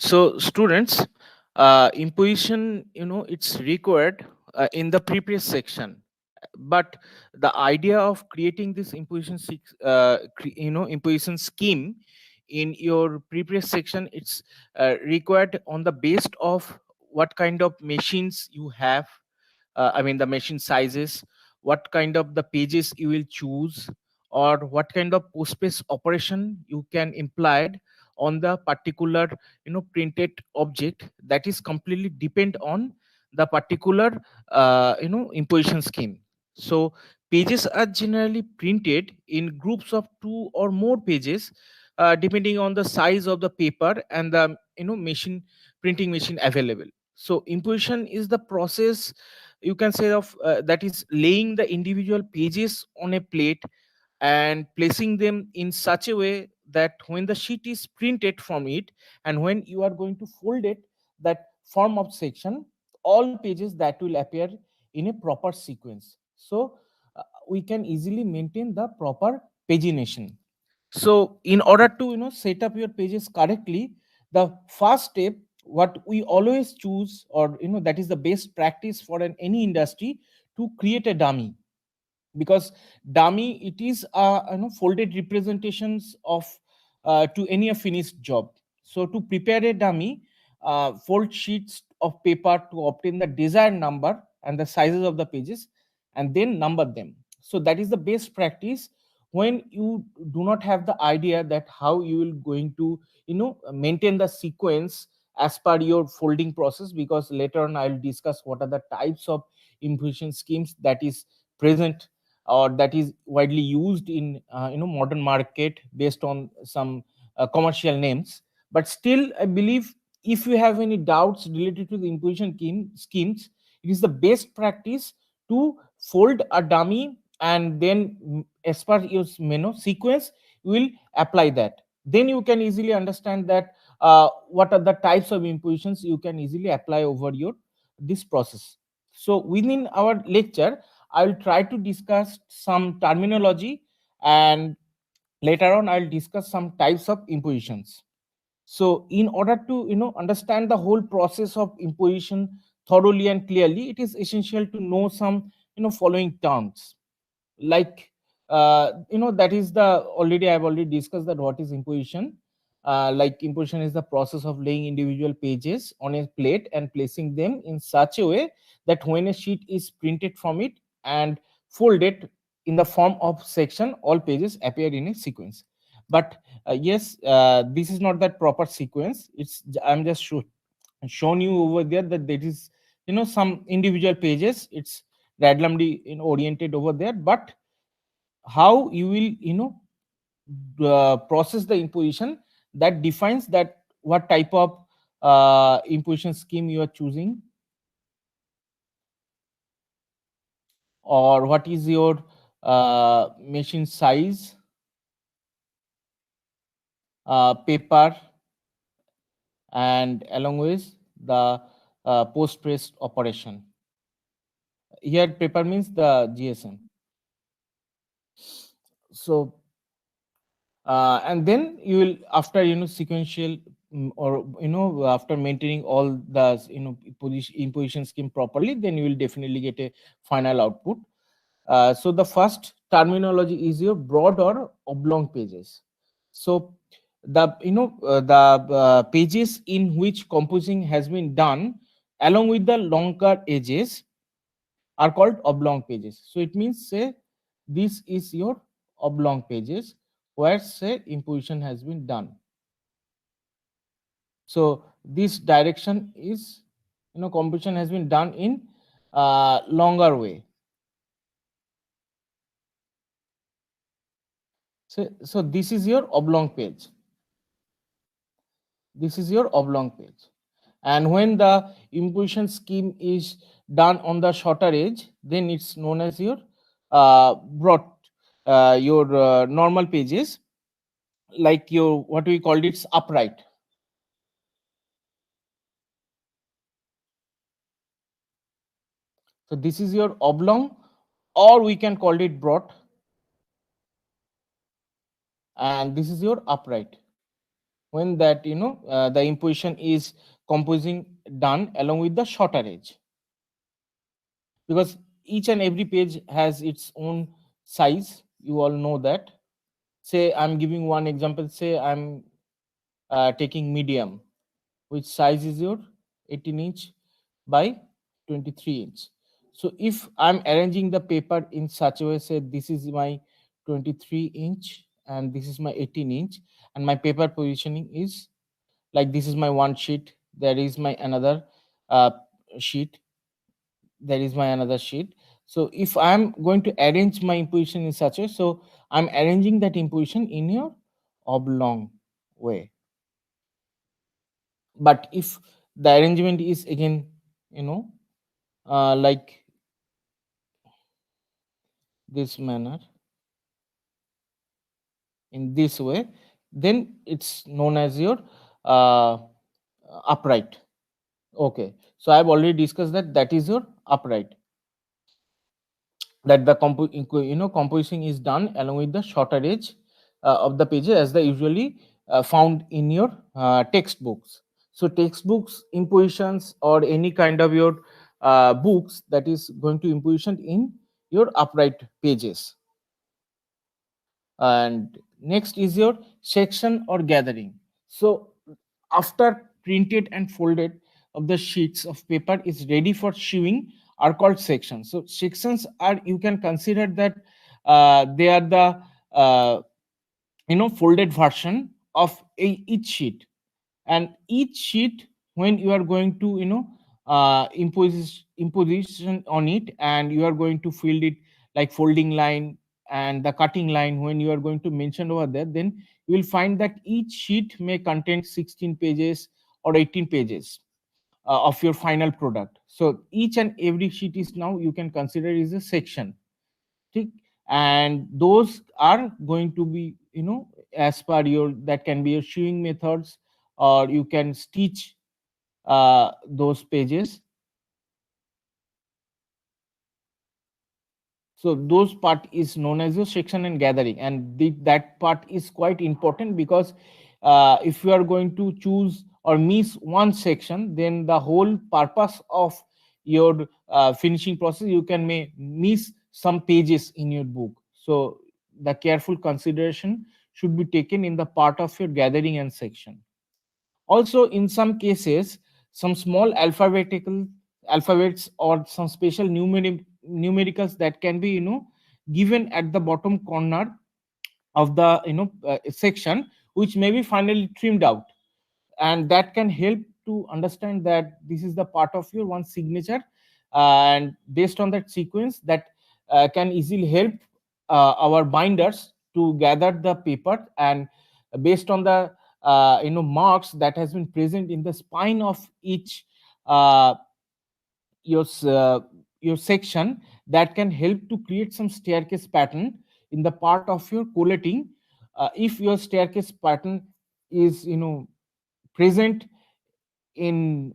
So students, imposition, it's required in the previous section, but the idea of creating this imposition scheme in your previous section, it's required on the based of what kind of machines you have. I mean the machine sizes, what kind of the pages you will choose, or what kind of postpace operation you can imply on the particular printed object, that is completely depend on the particular imposition scheme. So pages are generally printed in groups of two or more pages, depending on the size of the paper and the machine, printing machine available. So imposition is the process, you can say, of that is laying the individual pages on a plate and placing them in such a way that when the sheet is printed from it, and when you are going to fold it, that form of section, all pages that will appear in a proper sequence. So we can easily maintain the proper pagination. So in order to set up your pages correctly, the first step what we always choose, or that is the best practice for any industry, to create a dummy. Because dummy, it is folded representations of to any a finished job. So to prepare a dummy, fold sheets of paper to obtain the desired number and the sizes of the pages, and then number them. So that is the best practice when you do not have the idea that how you will going to maintain the sequence as per your folding process. Because later on I'll discuss what are the types of imposition schemes that is present, or that is widely used in modern market based on some commercial names. But still I believe, if you have any doubts related to the imposition schemes, it is the best practice to fold a dummy, and then as per your sequence you will apply that. Then you can easily understand that what are the types of impositions you can easily apply over your this process. So within our lecture I will try to discuss some terminology, and later on I'll discuss some types of impositions. So in order to understand the whole process of imposition thoroughly and clearly, it is essential to know some following terms. Like that is the already I've already discussed that what is imposition. Like imposition is the process of laying individual pages on a plate and placing them in such a way that when a sheet is printed from it and folded in the form of section, all pages appear in a sequence. But yes, this is not that proper sequence. I'm just shown you over there that there is some individual pages, it's randomly oriented over there. But how you will process the imposition, that defines that what type of imposition scheme you are choosing, or what is your machine size, paper, and along with the post press operation. Here paper means the GSM. So and then you will, after sequential, or after maintaining all the imposition scheme properly, then you will definitely get a final output. So the first terminology is your broad or oblong pages. So the pages in which composing has been done along with the longer edges are called oblong pages. So it means, say, this is your oblong pages where, say, imposition has been done. So this direction is, composition has been done in longer way. So this is your oblong page. This is your oblong page. And when the imposition scheme is done on the shorter edge, then it's known as your broad, your normal pages, like your, what we called it's upright. So this is your oblong, or we can call it broad, and this is your upright. when that the imposition is composing done along with the shorter edge, because each and every page has its own size, you all know that. Say I'm giving one example, say I'm taking medium, which size is your 18-inch by 23-inch. So if I'm arranging the paper in such a way, say this is my 23-inch and this is my 18-inch, and my paper positioning is like this is my one sheet, there is my another uh, sheet, there is my another sheet. So if I'm going to arrange my imposition in such a way, so I'm arranging that imposition in your oblong way. But if the arrangement is again, you know like this manner, in this way, then it's known as your uh, upright. Okay, so I've already discussed that that is your upright, that the composition is done along with the shorter edge of the pages as the usually found in your textbooks. So textbooks impositions or any kind of your books that is going to imposition in your upright pages. And next is your section or gathering. So after printed and folded of the sheets of paper is ready for shewing are called sections. So sections are, you can consider that they are the folded version of each sheet. And each sheet, when you are going to imposition on it, and you are going to fill it like folding line and the cutting line, when you are going to mention over there, then you will find that each sheet may contain 16 pages or 18 pages of your final product. So each and every sheet is now you can consider is a section. ठीक? And those are going to be as per your, that can be your shewing methods, or you can stitch those pages. So those part is known as your section and gathering, and that part is quite important, because if you are going to choose or miss one section, then the whole purpose of your finishing process, you can may miss some pages in your book. So the careful consideration should be taken in the part of your gathering and section. Also, in some cases, some small alphabetical alphabets or some special numericals that can be given at the bottom corner of the section, which may be finally trimmed out, and that can help to understand that this is the part of your one signature. And based on that sequence, that can easily help our binders to gather the paper, and based on the marks that has been present in the spine of each uh, your your section, that can help to create some staircase pattern in the part of your collating. If your staircase pattern is present in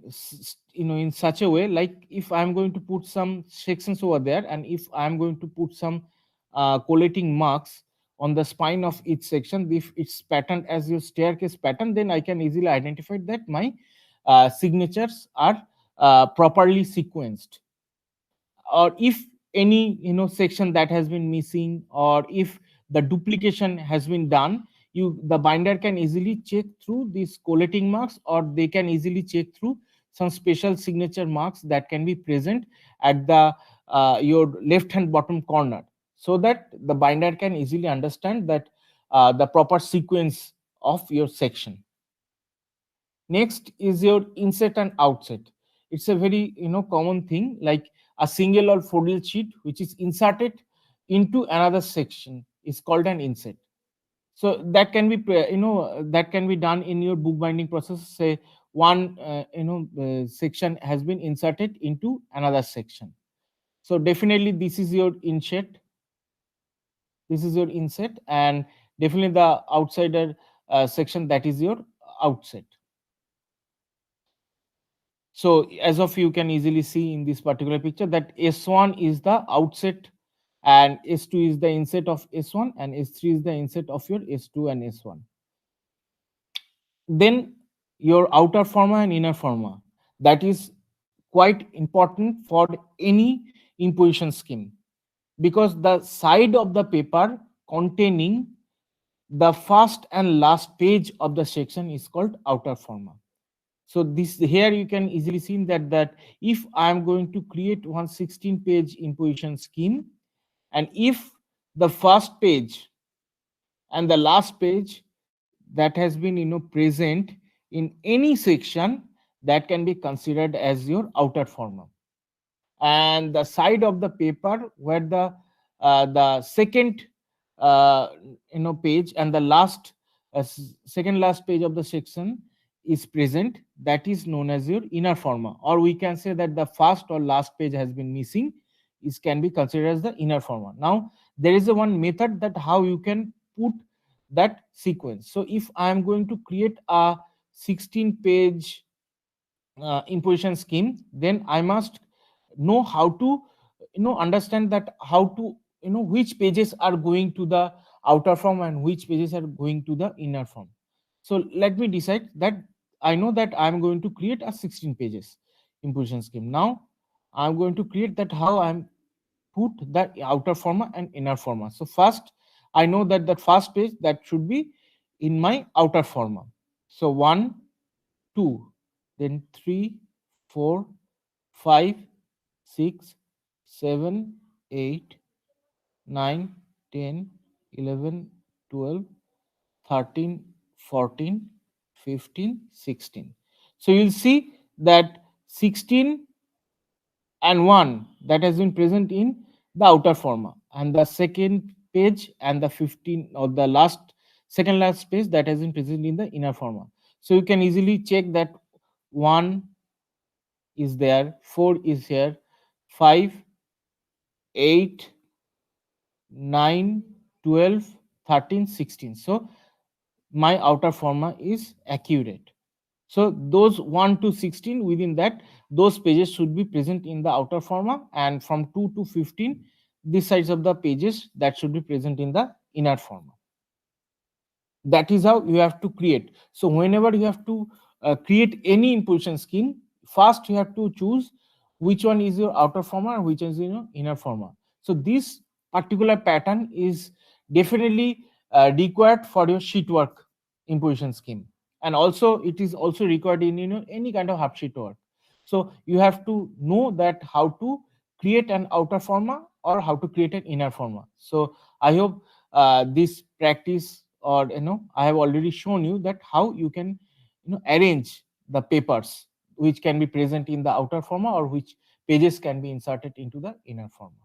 in such a way, like if I'm going to put some sections over there, and if I'm going to put some collating marks on the spine of each section, if it's patterned as your staircase pattern, then I can easily identify that my signatures are properly sequenced. Or if any section that has been missing, or if the duplication has been done, the binder can easily check through these collating marks, or they can easily check through some special signature marks that can be present at the your left hand bottom corner, so that the binder can easily understand that the proper sequence of your section. Next is your inset and outset. It's a very common thing, like a single or folded sheet which is inserted into another section is called an inset. So that can be that can be done in your bookbinding process. Say one section has been inserted into another section. So definitely this is your inset. This is your inset, and definitely the outsider section, that is your outset. So as of you can easily see in this particular picture that S1 is the outset, and S2 is the inset of S1, and S3 is the inset of your S2 and S1. Then your outer forma and inner forma, that is quite important for any imposition scheme, because the side of the paper containing the first and last page of the section is called outer forma. So this here you can easily see that if I am going to create 116-page imposition scheme, and if the first page and the last page that has been present in any section, that can be considered as your outer forma. And the side of the paper where the second uh, page and the last second last page of the section is present, that is known as your inner forma. Or we can say that the first or last page has been missing, is can be considered as the inner forma. Now there is a one method that how you can put that sequence. So if I am going to create a 16-page imposition scheme, then I must know how to understand that how to which pages are going to the outer form and which pages are going to the inner form. So let me decide that I know that I'm going to create a 16 pages imposition scheme. Now I'm going to create that how I'm put the outer forma and inner forma. So first I know that the first page that should be in my outer forma. So 1, 2, then 3, 4, 5, 6, 7, 8, 9, 10, 11, 12, 13, 14, 15, 16. So you'll see that 16 and 1 that has been present in the outer forma, and the second page and the 15 or the last second last page that has been present in the inner forma. So you can easily check that 1 is there, 4 is here, 5, 8, 9, 12, 13, 16. So my outer forma is accurate. So those 1 to 16, within that, those pages should be present in the outer forma, and from 2 to 15, these sides of the pages that should be present in the inner forma. That is how you have to create. So whenever you have to create any imposition scheme, first you have to choose which one is your outer forma and which is your inner forma. So this particular pattern is definitely required for your sheet work imposition scheme, and also it is also required in any kind of half sheet work. So you have to know that how to create an outer forma or how to create an inner forma. So I hope this practice, or I have already shown you that how you can arrange the papers which can be present in the outer forma or which pages can be inserted into the inner forma.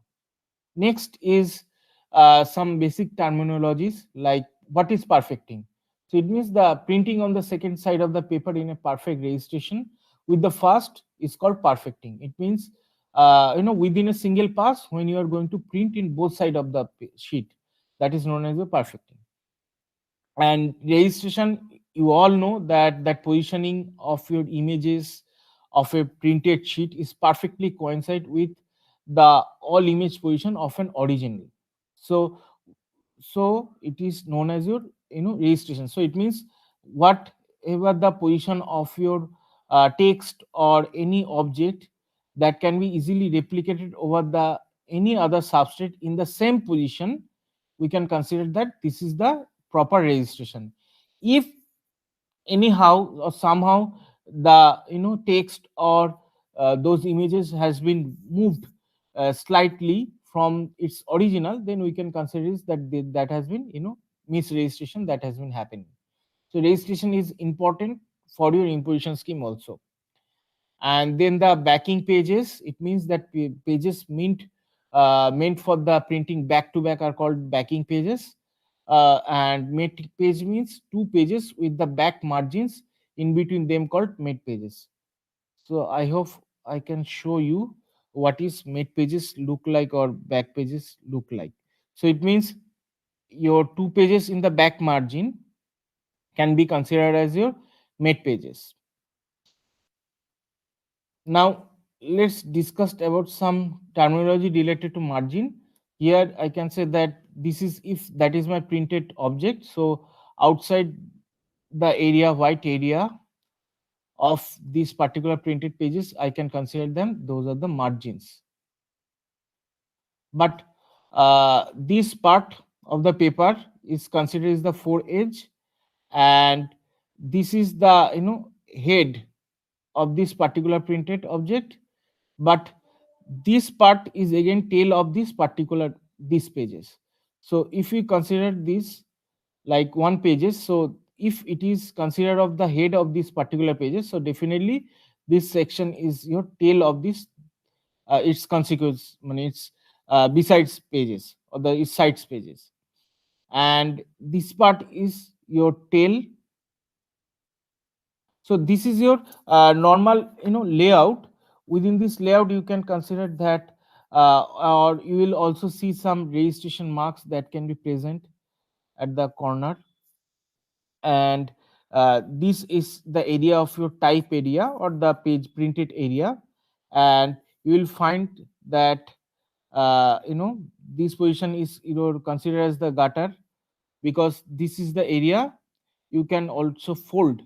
Next is some basic terminologies, like what is perfecting. So it means the printing on the second side of the paper in a perfect registration with the first is called perfecting. It means within a single pass when you are going to print in both side of the sheet, that is known as the perfecting. And registration, you all know that positioning of your images of a printed sheet is perfectly coincide with the all image position of an original. So so it is known as your registration. So it means whatever the position of your text or any object that can be easily replicated over the any other substrate in the same position, we can consider that this is the proper registration. If anyhow or somehow the text or those images has been moved slightly from its original, then we can consider is that that has been misregistration that has been happening. So registration is important for your imposition scheme also. And then the backing pages, it means that pages meant for the printing back to back are called backing pages. And mate page means two pages with the back margins in between them called mate pages. So I hope I can show you what is mate pages look like or back pages look like. So it means your two pages in the back margin can be considered as your mate pages. Now let's discuss about some terminology related to margin. Here I can say that this is if that is my printed object. So outside the area, white area of these particular printed pages, I can consider them, those are the margins. But this part of the paper is considered as the foredge, and this is the head of this particular printed object. But this part is again tail of this particular these pages. So if we consider this like one pages, so if it is considered of the head of this particular pages, so definitely this section is your tail of this its consequence, I mean it's besides pages or the its sides pages, and this part is your tail. So this is your normal layout. Within this layout you can consider that or you will also see some registration marks that can be present at the corner, and this is the area of your type area or the page printed area, and you will find that this position is considered as the gutter, because this is the area you can also fold.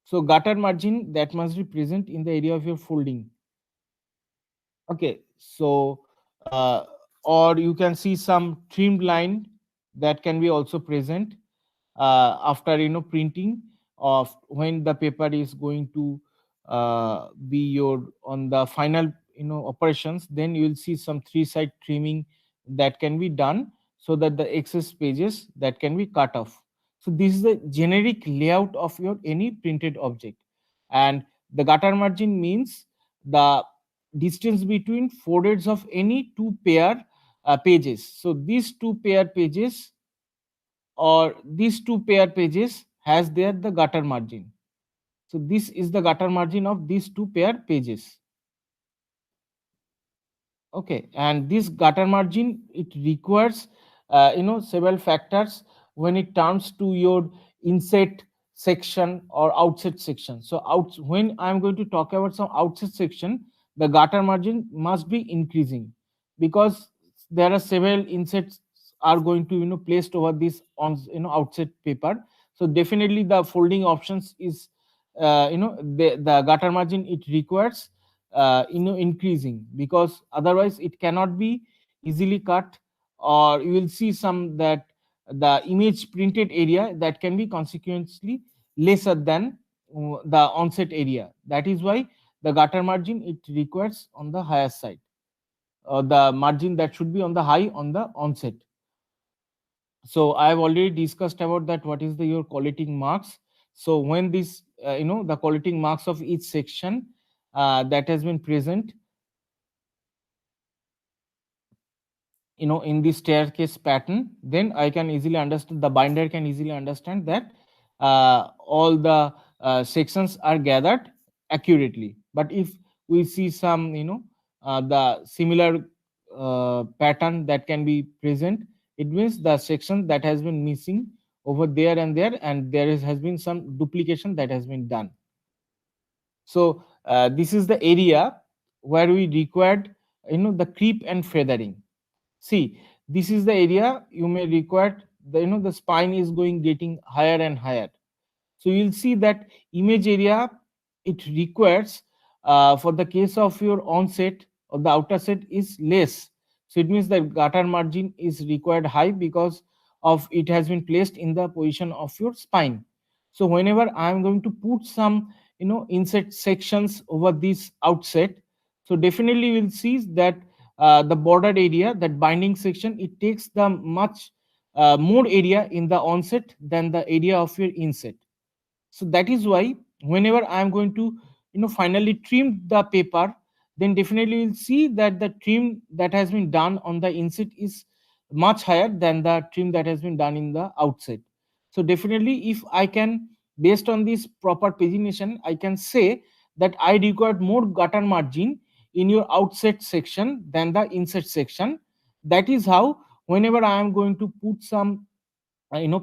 So gutter margin that must be present in the area of your folding. Okay, so uh, or you can see some trimmed line that can be also present after printing of when the paper is going to be your on the final operations, then you will see some three side trimming that can be done so that the excess pages that can be cut off. So this is the generic layout of your any printed object, and the gutter margin means the distance between foreheads of any two pair pages. So these two pair pages or these two pair pages has there the gutter margin. So this is the gutter margin of these two pair pages. Okay, and this gutter margin it requires several factors when it turns to your inset section or outset section. So out when I'm going to talk about some outset section, the gutter margin must be increasing, because there are several insets are going to placed over this on outset paper. So definitely the folding options is the gutter margin it requires increasing, because otherwise it cannot be easily cut, or you will see some that the image printed area that can be consequently lesser than the onset area. That is why the gutter margin it requires on the higher side, or the margin that should be on the high on the onset. So I have already discussed about that what is the your collating marks. So when this the collating marks of each section that has been present in the staircase pattern, then I can easily understand, the binder can easily understand that all the sections are gathered accurately. But if we see some the similar pattern that can be present, it means the section that has been missing over there and there, and has been some duplication that has been done. So this is the area where we required the creep and feathering. See, this is the area you may require the the spine is going getting higher and higher. So you'll see that image area it requires for the case of your onset or the outer set is less. So it means that gutter margin is required high because of it has been placed in the position of your spine. So whenever I am going to put some inset sections over this outset, so definitely we'll see that the border area, that binding section, it takes the much more area in the onset than the area of your inset. So that is why whenever I am going to finally trim the paper, then definitely you'll see that the trim that has been done on the inset is much higher than the trim that has been done in the outset. So definitely if I can, based on this proper pagination, I can say that I required more gutter margin in your outset section than the inset section. That is how whenever I am going to put some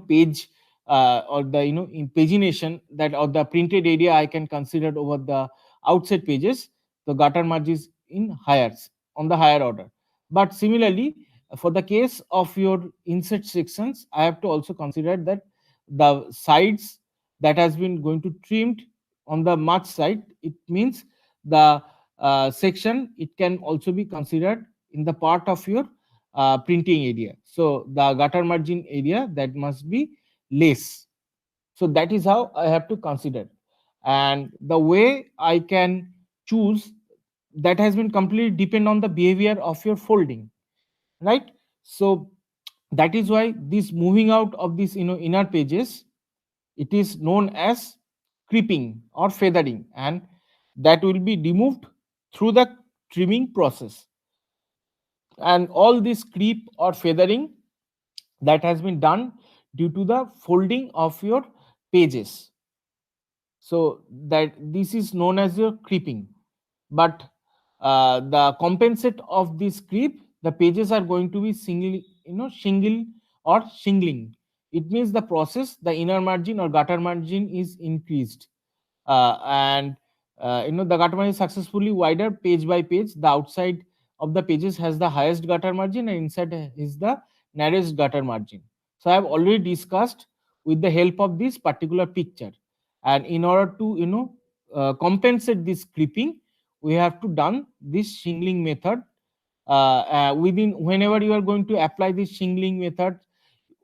page or the in pagination that or the printed area I can consider over the outside pages, the gutter margin is in higher, on the higher order. But similarly for the case of your insert sections, I have to also consider that the sides that has been going to trimmed on the march side, it means the section, it can also be considered in the part of your printing area. So the gutter margin area that must be less. So that is how I have to consider. And the way I can choose, that has been completely depend on the behavior of your folding, right? So that is why this moving out of this inner pages, it is known as creeping or feathering, and that will be removed through the trimming process. And all this creep or feathering, that has been done due to the folding of your pages. So that this is known as your creeping. But the compensate of this creep, the pages are going to be shingle or shingling. It means the process, the inner margin or gutter margin is increased. And the gutter margin is successfully wider page by page. The outside of the pages has the highest gutter margin, and inside is the narrowest gutter margin. So I have already discussed with the help of this particular picture. And in order to compensate this creeping, we have to done this shingling method. Within, whenever you are going to apply this shingling method,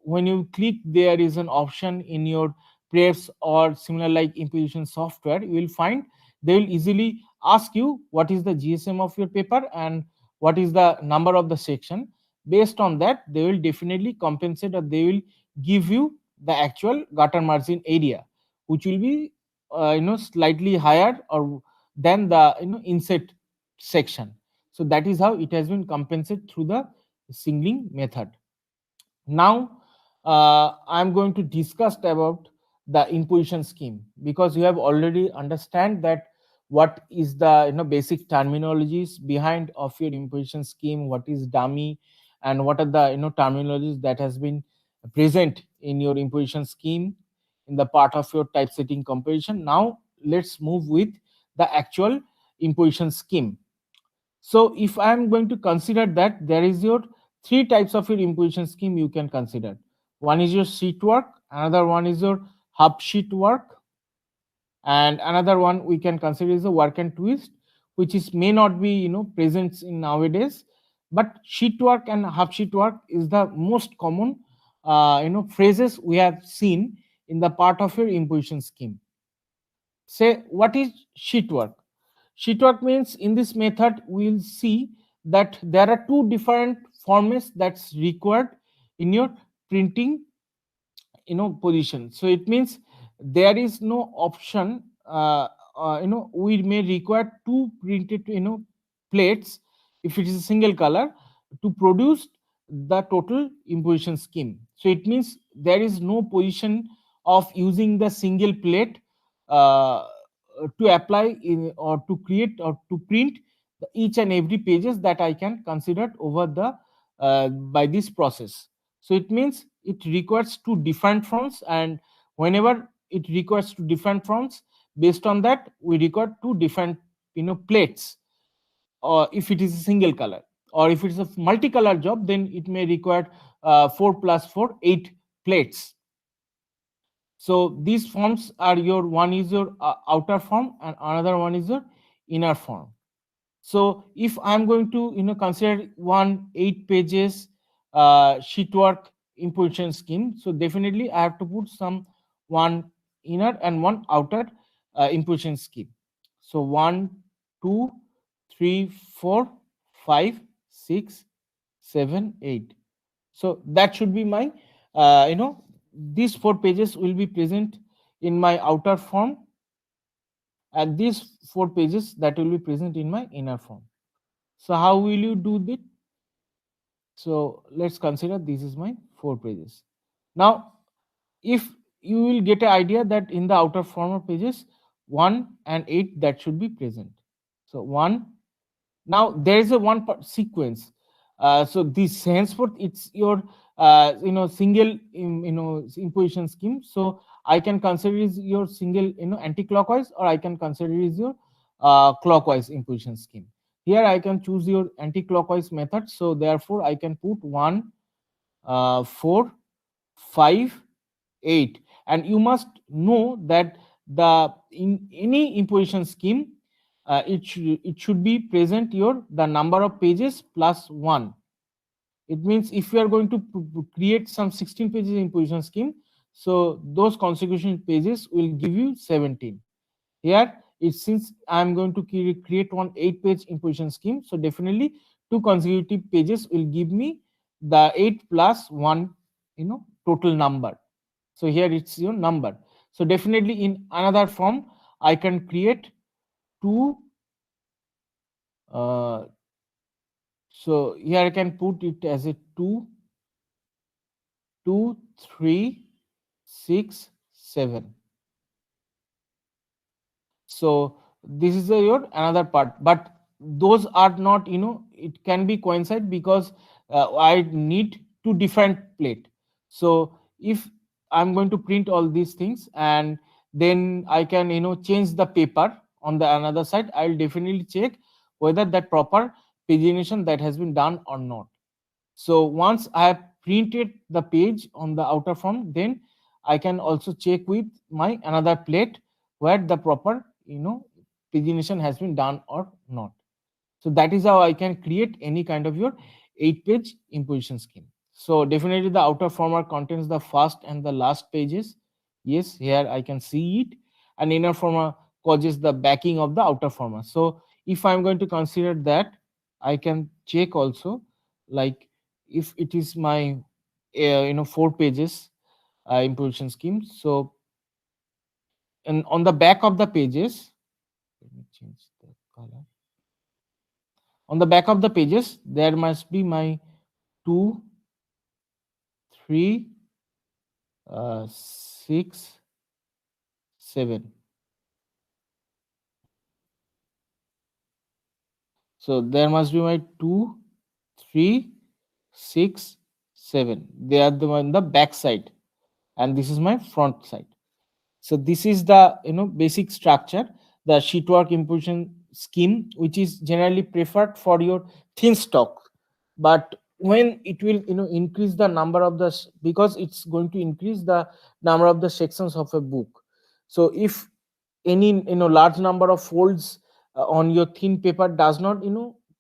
when you click, there is an option in your prefs or similar like imposition software, you will find they will easily ask you what is the GSM of your paper and what is the number of the section. Based on that, they will definitely compensate, or they will give you the actual gutter margin area, which will be slightly higher or than the inset section. So that is how it has been compensated through the shingling method. Now I'm going to discuss about the imposition scheme, because you have already understand that what is the basic terminologies behind of your imposition scheme, what is dummy, and what are the terminologies that has been present in your imposition scheme in the part of your typesetting composition. Now let's move with the actual imposition scheme. So if I am going to consider that there is your three types of your imposition scheme you can consider. One is your sheet work, another one is your half sheet work, and another one we can consider is a work and twist, which is may not be present in nowadays, but sheet work and half sheet work is the most common phrases we have seen in the part of your imposition scheme. Say, what is sheet work? Sheet work means in this method we'll see that there are two different formats that's required in your printing position. So it means there is no option, we may require two printed plates if it is a single color to produce the total imposition scheme. So it means there is no position of using the single plate uh, to apply or to create or to print each and every pages that I can consider over the by this process. So it means it requires two different fronts, and whenever it requires two different fronts, based on that we require two different plates, or if it is a single color, or if it's a multicolor job, then it may require 4 plus 4 8 plates. So these forms are your, one is your outer form and another one is your inner form. So if I'm going to consider one 8 pages sheet work imposition scheme, so definitely I have to put some one inner and one outer imposition scheme. So 1, 2, 3, 4, 5, 6, 7, 8. So that should be my these 4 pages will be present in my outer form, and these 4 pages that will be present in my inner form. So how will you do that? So let's consider this is my 4 pages. Now, if you will get an idea that in the outer form of pages 1 and 8 that should be present. So 1. Now there is a one part sequence. So this henceforth it's your single imposition scheme. So I can consider is your single anti-clockwise, or I can consider is your clockwise imposition scheme. Here I can choose your anti-clockwise method. So therefore I can put 1, 4, 5, 8. And you must know that the in any imposition scheme, it should be present your the number of pages plus 1. It means if you are going to create some 16 pages imposition scheme, so those consecution pages will give you 17. Here it, since I am going to create one 8-page imposition scheme, so definitely two consecutive pages will give me the 8 plus 1, total number. So here it's your number. So definitely in another form I can create two. uh, so here I can put it as a 2, 2, 3, 6, 7. So this is your another part, but those are not, it can be coincide because I need two different plate. So if I'm going to print all these things, and then I can, change the paper on the another side, I'll definitely check whether that proper pagination that has been done or not. So once I have printed the page on the outer form, then I can also check with my another plate where the proper, pagination has been done or not. So that is how I can create any kind of your 8-page imposition scheme. So definitely the outer former contains the first and the last pages. Yes, here I can see it. And inner former causes the backing of the outer former. So if I'm going to consider that, I can check also, like if it is my 4 pages imposition scheme. So and on the back of the pages, let me change the color. On the back of the pages, there must be my 2, 3, 6, 7. So there must be my 2, 3, 6, 7. They are the on the back side, and this is my front side. So this is the basic structure, the sheetwork imposition scheme, which is generally preferred for your thin stock. But when it will increase the number of the because it's going to increase the number of the sections of a book. So if any large number of folds on your thin paper does not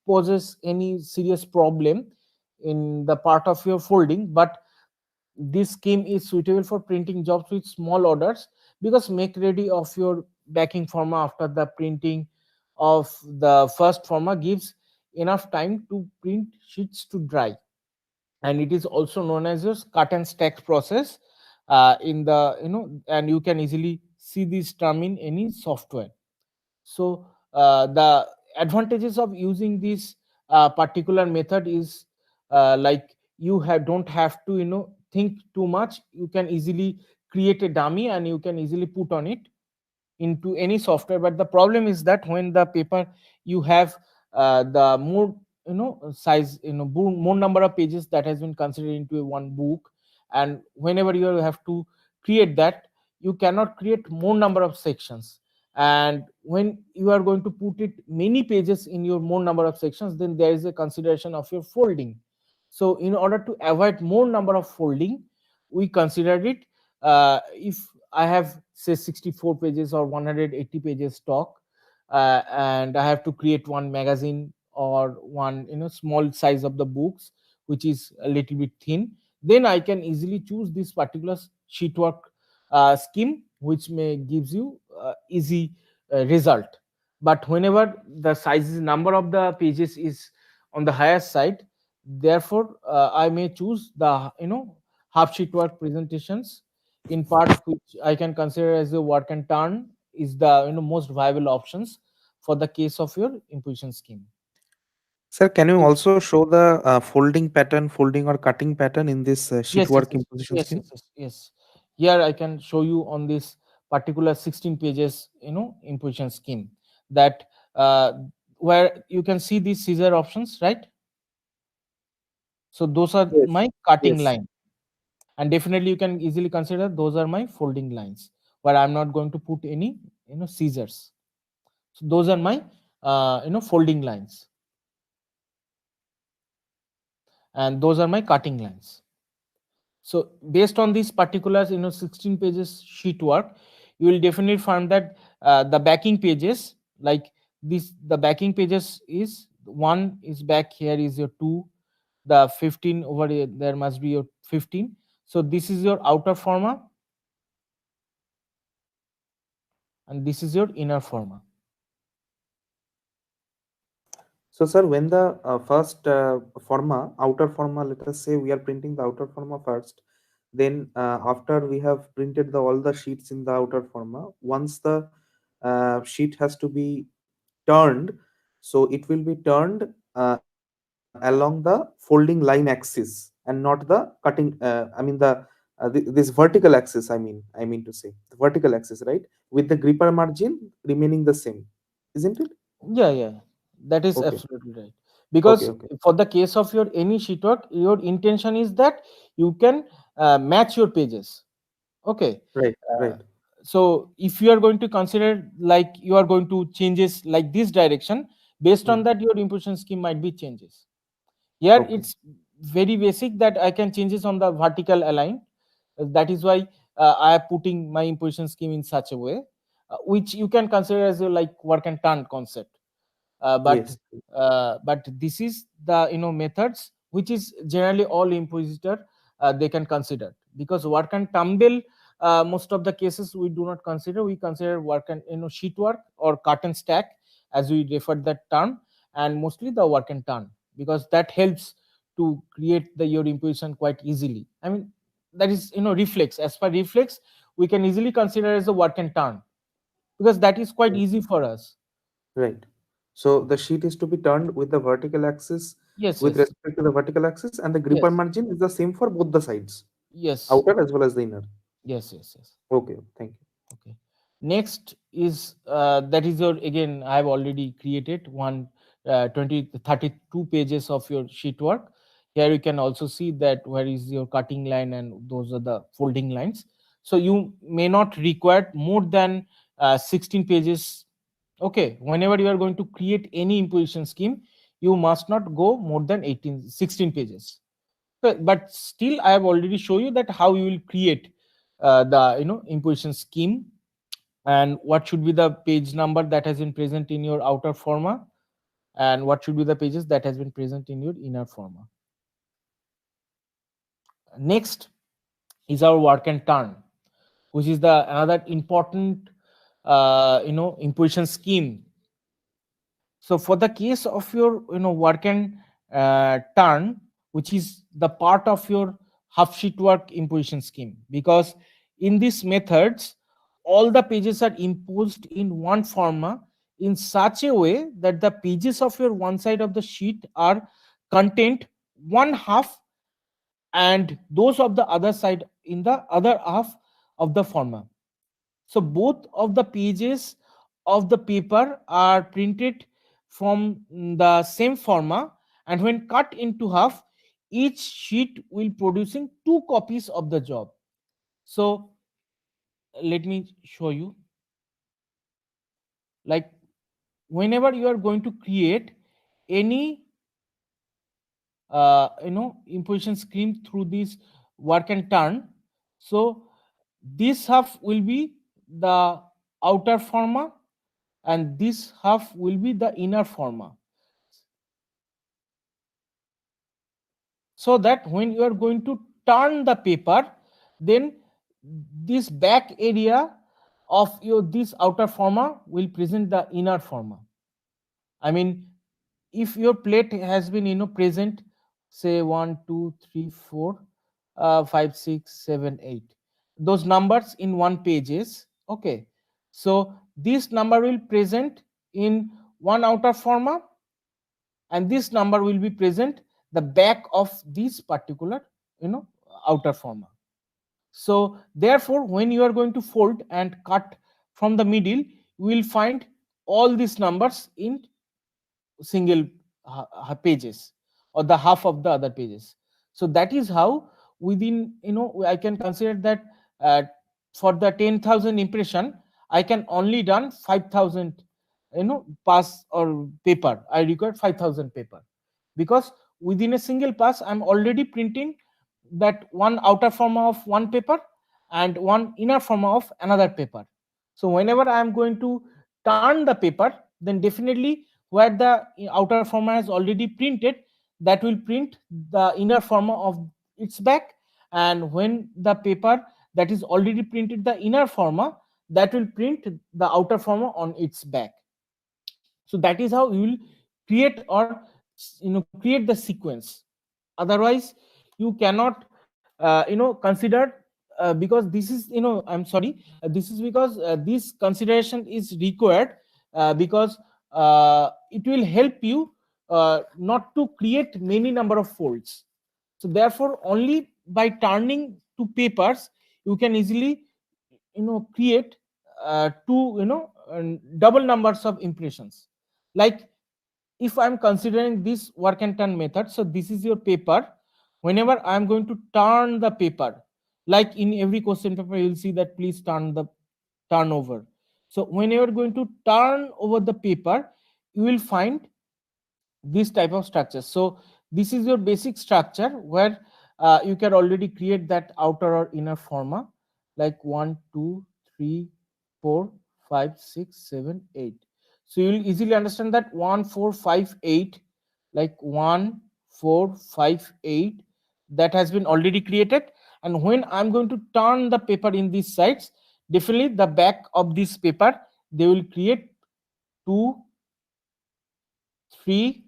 poses any serious problem in the part of your folding, but this scheme is suitable for printing jobs with small orders, because make ready of your backing forma after the printing of the first forma gives enough time to print sheets to dry. And it is also known as your cut and stack process in the and you can easily see this term in any software. So the advantages of using this particular method is like you don't have to think too much. You can easily create a dummy and you can easily put on it into any software. But the problem is that when the paper you have the more size, more number of pages that has been considered into a one book, and whenever you have to create that, you cannot create more number of sections. And when you are going to put it many pages in your more number of sections, then there is a consideration of your folding. So in order to avoid more number of folding, we considered it, if I have say 64 pages or 180 pages stock, and I have to create one magazine or one small size of the books which is a little bit thin, then I can easily choose this particular sheet work scheme, which may gives you easy result. But whenever the sizes number of the pages is on the higher side, therefore I may choose the half sheet work presentations, in part which I can consider as a work and turn is the most viable options for the case of your imposition scheme. Sir, can you So also show the folding pattern, folding or cutting pattern in this sheet yes, yes, work yes, imposition yes, yes, scheme? yes, yes. Here I can show you on this particular 16 pages, imposition scheme, that where you can see these scissor options, right? So those are Yes. my cutting Yes. line, and definitely you can easily consider those are my folding lines, where I'm not going to put any scissors. So those are my folding lines, and those are my cutting lines. So based on these particulars, 16 pages sheet work, you will definitely find that the backing pages, like this, the backing pages is one is back here is your two, the 15 over here, there must be your 15. So this is your outer forma and this is your inner forma. So, sir, when the first forma, outer forma, let us say we are printing the outer forma first, then after we have printed all the sheets in the outer forma, once the sheet has to be turned, so it will be turned along the folding line axis and not the cutting. This vertical axis. I mean to say the vertical axis, right? With the gripper margin remaining the same, isn't it? Yeah, yeah, that is Okay, absolutely right. okay, Because okay. for the case of your any sheet work, your intention is that you can match your pages. Okay. Right, Uh, right. so if you are going to consider like you are going to changes like this direction, based on Hmm. that your imposition scheme might be changes. Here Okay. it's very basic that I can changes on the vertical align. That is why I am putting my imposition scheme in such a way, which you can consider as your like work and turn concept. uh, but Yes. but this is the methods which is generally all impositor they can consider, because work and tumble, most of the cases we do not consider. We consider work and sheet work or cut and stack, as we referred that term, and mostly the work and turn, because that helps to create the your imposition quite easily. I mean, that is reflex. As per reflex, we can easily consider as a work and turn, because that is quite Right. easy for us. Right. So the sheet is to be turned with the vertical axis Yes, with yes, respect to the vertical axis, and the gripper yes, margin is the same for both the sides, yes, outer as well as the inner. yes, yes, yes. Okay. Thank you. Okay. Next is that is your, again I have already created one 32 pages of your sheet work. Here you can also see that where is your cutting line and those are the folding lines. So you may not require more than 16 pages. Okay, whenever you are going to create any imposition scheme, you must not go more than 16 pages. But still I have already shown you that how you will create the imposition scheme, and what should be the page number that has been present in your outer forma, and what should be the pages that has been present in your inner forma. Next is our work and turn, which is the another important imposition scheme. So for the case of your work and turn, which is the part of your half sheet work imposition scheme, because in these methods all the pages are imposed in one forma in such a way that the pages of your one side of the sheet are contained one half, and those of the other side in the other half of the forma. So both of the pages of the paper are printed from the same forma, and when cut into half, each sheet will producing two copies of the job. So let me show you, like whenever you are going to create any imposition scheme through this work and turn, so this half will be the outer forma and this half will be the inner forma, so that when you are going to turn the paper, then this back area of your this outer forma will present the inner forma. I mean, if your plate has been present, say 1 2 3 4 5 6 7 8, those numbers in one pages. Okay, so this number will present in one outer forma, and this number will be present the back of this particular you know outer forma. So therefore when you are going to fold and cut from the middle, you will find all these numbers in single pages, or the half of the other pages. So that is how within I can consider that uh, for the 10,000 impression I can only done 5,000 pass or paper. I require 5,000 paper, because within a single pass I'm already printing that one outer forma of one paper and one inner forma of another paper. So whenever I am going to turn the paper, then definitely where the outer forma is already printed, that will print the inner forma of its back, and when the paper that is already printed the inner forma, that will print the outer forma on its back. So that is how you will create or create the sequence. Otherwise you cannot consider, because this is I'm sorry, this is because this consideration is required, because it will help you not to create many number of folds. So therefore only by turning two papers you can easily create two double numbers of impressions. Like if I'm considering this work and turn method, so this is your paper. Whenever I'm going to turn the paper, like in every question paper you'll see that please turn over. So when you're going to turn over the paper, you will find this type of structure. So this is your basic structure where you can already create that outer or inner forma, like 1 2 3 4 5 6 7 8. So you'll easily understand that 1 4 5 8, like 1 4 5 8, that has been already created. And when I'm going to turn the paper in these sides, definitely the back of this paper, they will create 2 3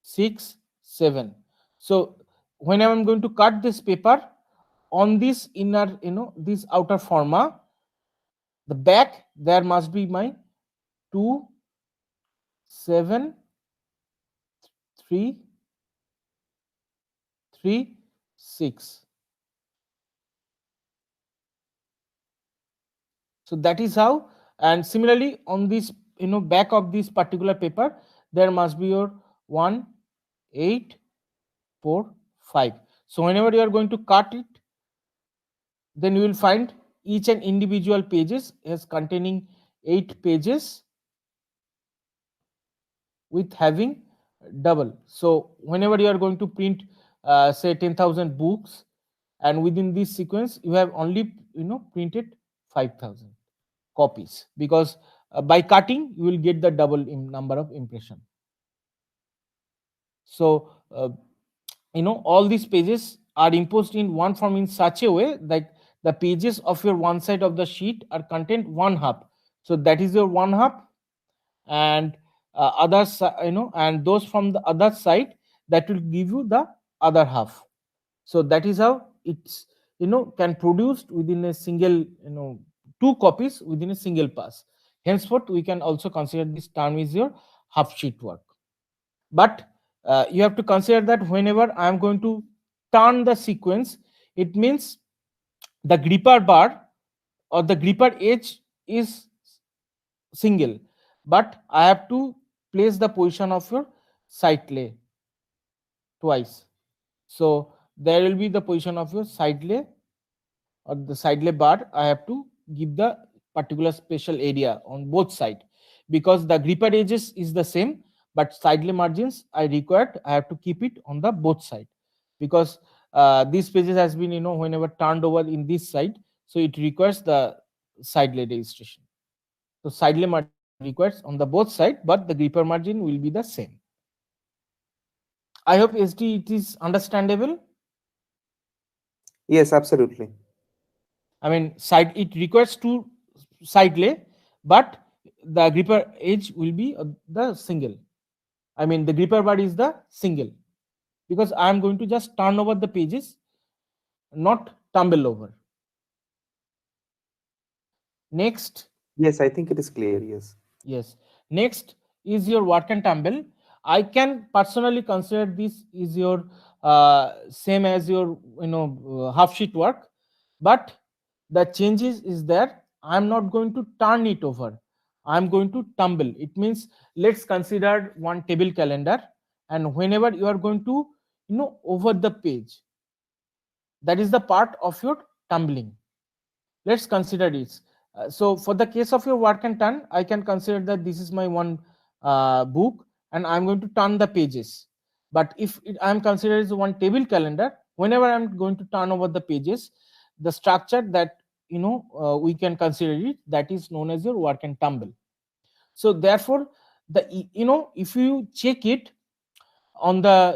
6 7. So when I'm going to cut this paper on this inner, this outer forma, the back there must be my 2 7 3 3 6. So that is how. And similarly on this back of this particular paper, there must be your 1 8 4 5. So whenever you are going to cut it, then you will find each and individual pages is containing 8 pages with having double. So whenever you are going to print say 10,000 books, and within this sequence you have only printed 5,000 copies, because by cutting you will get the double number of impression. So all these pages are imposed in one form in such a way that the pages of your one side of the sheet are content one half. So that is your one half, and and those from the other side, that will give you the other half. So that is how it's can produced within a single, two copies within a single pass. Henceforth we can also consider this term is your half sheet work. But you have to consider that whenever I am going to turn the sequence, it means the gripper bar or the gripper edge is single, but I have to place the position of your side lay twice. So there will be the position of your side lay or the side lay bar. I have to give the particular special area on both side, because the gripper edges is the same, but side lay margins I have to keep it on the both side, because these pages has been whenever turned over in this side, so it requires the side lay registration. So side lay margin requires on the both side, but the gripper margin will be the same. I hope SD it is understandable. Yes, absolutely. I mean, side it requires two side lay, but the gripper edge will be the single. I mean, the gripper bar is the single, because I am going to just turn over the pages, not tumble over. Next, Yes, I think it is clear. Yes. yes. Next is your work and tumble. I can personally consider this is your same as your half sheet work, but the changes is there. I'm not going to turn it over. I'm going to tumble. It means let's consider one table calendar, and whenever you are going to over the page, that is the part of your tumbling. Let's consider this. So for the case of your work and turn, I can consider that this is my one book, and I'm going to turn the pages. But if I'm considering one table calendar, whenever I'm going to turn over the pages, the structure that we can consider it, that is known as your work and tumble. So therefore, if you check it on the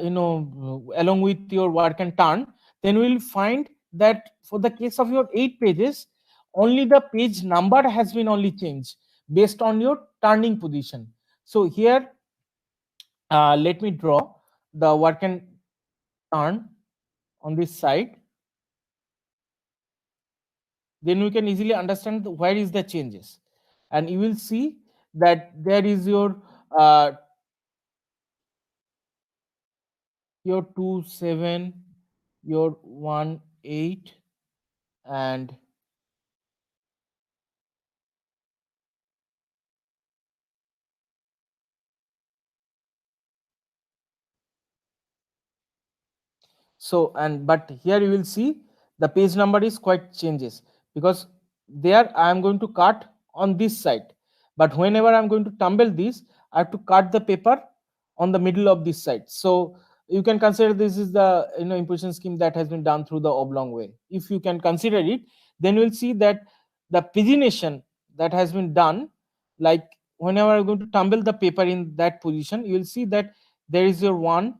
along with your work and turn, then we will find that for the case of your 8 pages, only the page number has been only changed based on your turning position. So here, let me draw the work and turn on this side, then we can easily understand where is the changes. And you will see that there is uh, your 2 7, your 1 8, and so, and but here you will see the page number is quite changes, because there I am going to cut on this side, but whenever I'm going to tumble this, I have to cut the paper on the middle of this side. So you can consider this is the imposition scheme that has been done through the oblong way. If you can consider it, then you will see that the pagination that has been done, like whenever I'm going to tumble the paper in that position, you will see that there is your 1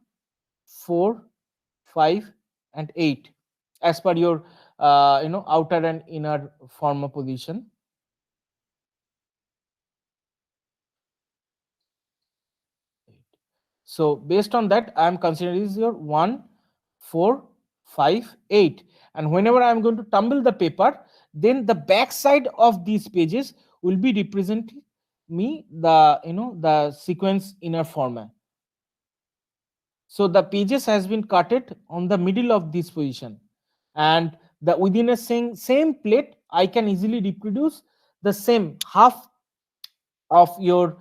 4 5 and 8 as per your outer and inner former position. So based on that, I am considering is your 1 4 5 8, and whenever I am going to tumble the paper, then the back side of these pages will be representing me the sequence inner format. So the pages has been cutted on the middle of this position, and the within a same plate I can easily reproduce the same half of your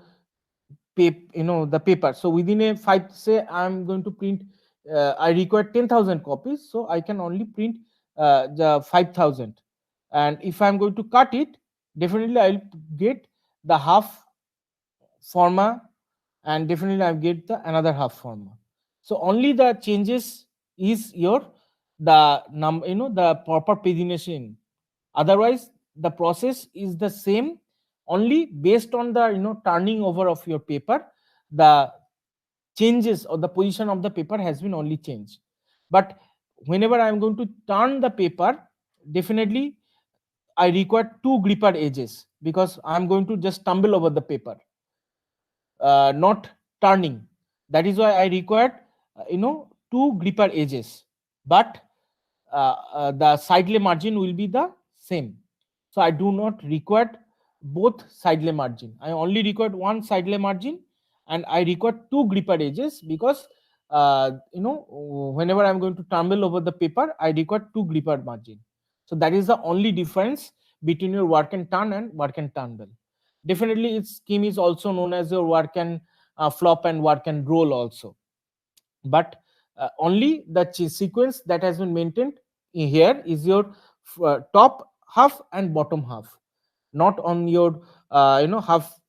the paper. So within a 5, say I'm going to print, I require 10,000 copies, so I can only print the 5,000. And if I'm going to cut it, definitely I'll get the half forma, and definitely I'll get the another half forma. So only the changes is your the the proper pagination. Otherwise the process is the same, only based on the turning over of your paper, the changes or the position of the paper has been only changed. But whenever I am going to turn the paper, definitely I require two gripper edges, because I am going to just tumble over the paper, not turning. That is why I required two gripper edges, but the side lay margin will be the same. So I do not require both side lay margin. I only required one side lay margin, and I require two gripper edges, because whenever I'm going to tumble over the paper, I require two gripper margin. So that is the only difference between your work and turn and work and tumble. Definitely its scheme is also known as your work and flop and work and roll also. But only the sequence that has been maintained here is your top half and bottom half, not on your half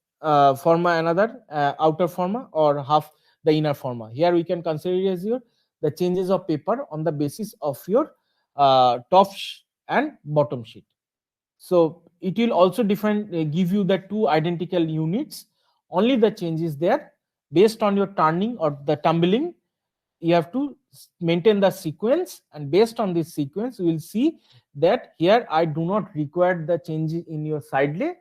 forma another outer forma, or half the inner forma. Here we can consider it as your the changes of paper on the basis of your top and bottom sheet. So it will also define give you the two identical units, only the change is there based on your turning or the tumbling. You have to maintain the sequence, and based on this sequence you will see that here I do not require the change in your side lay,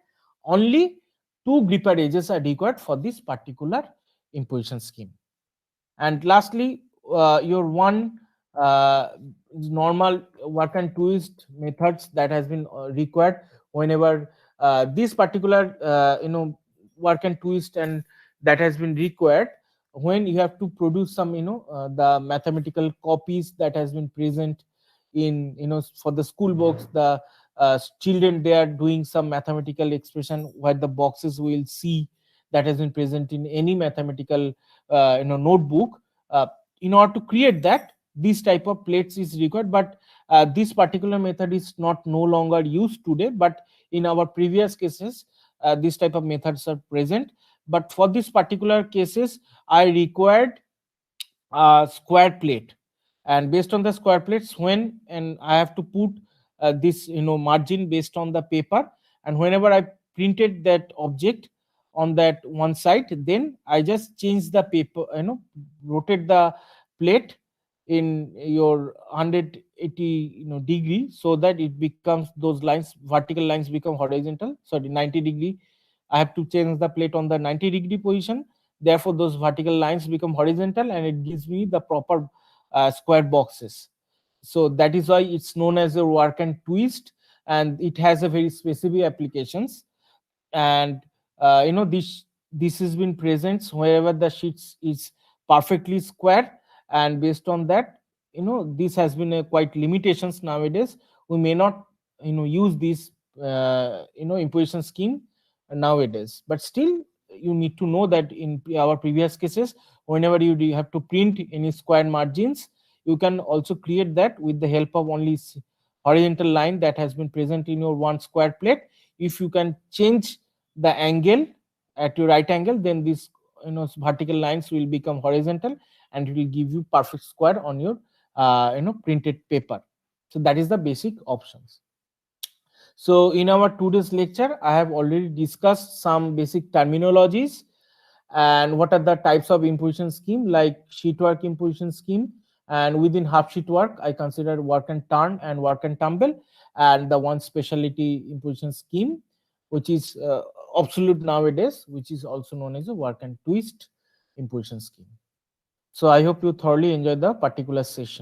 only two gripper edges are required for this particular imposition scheme. And lastly, your one normal work and twist methods that has been required whenever this particular work and twist and that has been required when you have to produce some the mathematical copies that has been present in for the school books. The children, they are doing some mathematical expression where the boxes will see that has been present in any mathematical notebook. In order to create that, this type of plates is required, but this particular method is not no longer used today, but in our previous cases this type of methods are present. But for this particular cases I required a square plate, and based on the square plates, when and I have to put this margin based on the paper, and whenever I printed that object on that one side, then I just change the paper, rotate the plate in your 180 degree, so that it becomes, those lines, vertical lines become horizontal, sorry, 90 degree. I have to change the plate on the 90-degree position, therefore those vertical lines become horizontal, and it gives me the proper square boxes. So that is why it's known as a work and twist, and it has a very specific applications. And this has been present wherever the sheets is perfectly square, and based on that, this has been a quite limitations nowadays. We may not use this imposition scheme nowadays, but still you need to know that in our previous cases, whenever you have to print any square margins, you can also create that with the help of only horizontal line that has been present in your one square plate. If you can change the angle at your right angle, then these vertical lines will become horizontal, and it will give you perfect square on your printed paper. So that is the basic options. So in our today's lecture, I have already discussed some basic terminologies and what are the types of imposition scheme, like sheet work imposition scheme. And within half sheet work, I consider work and turn and work and tumble, and the one specialty imposition scheme, which is obsolete nowadays, which is also known as a work and twist imposition scheme. So I hope you thoroughly enjoy the particular session.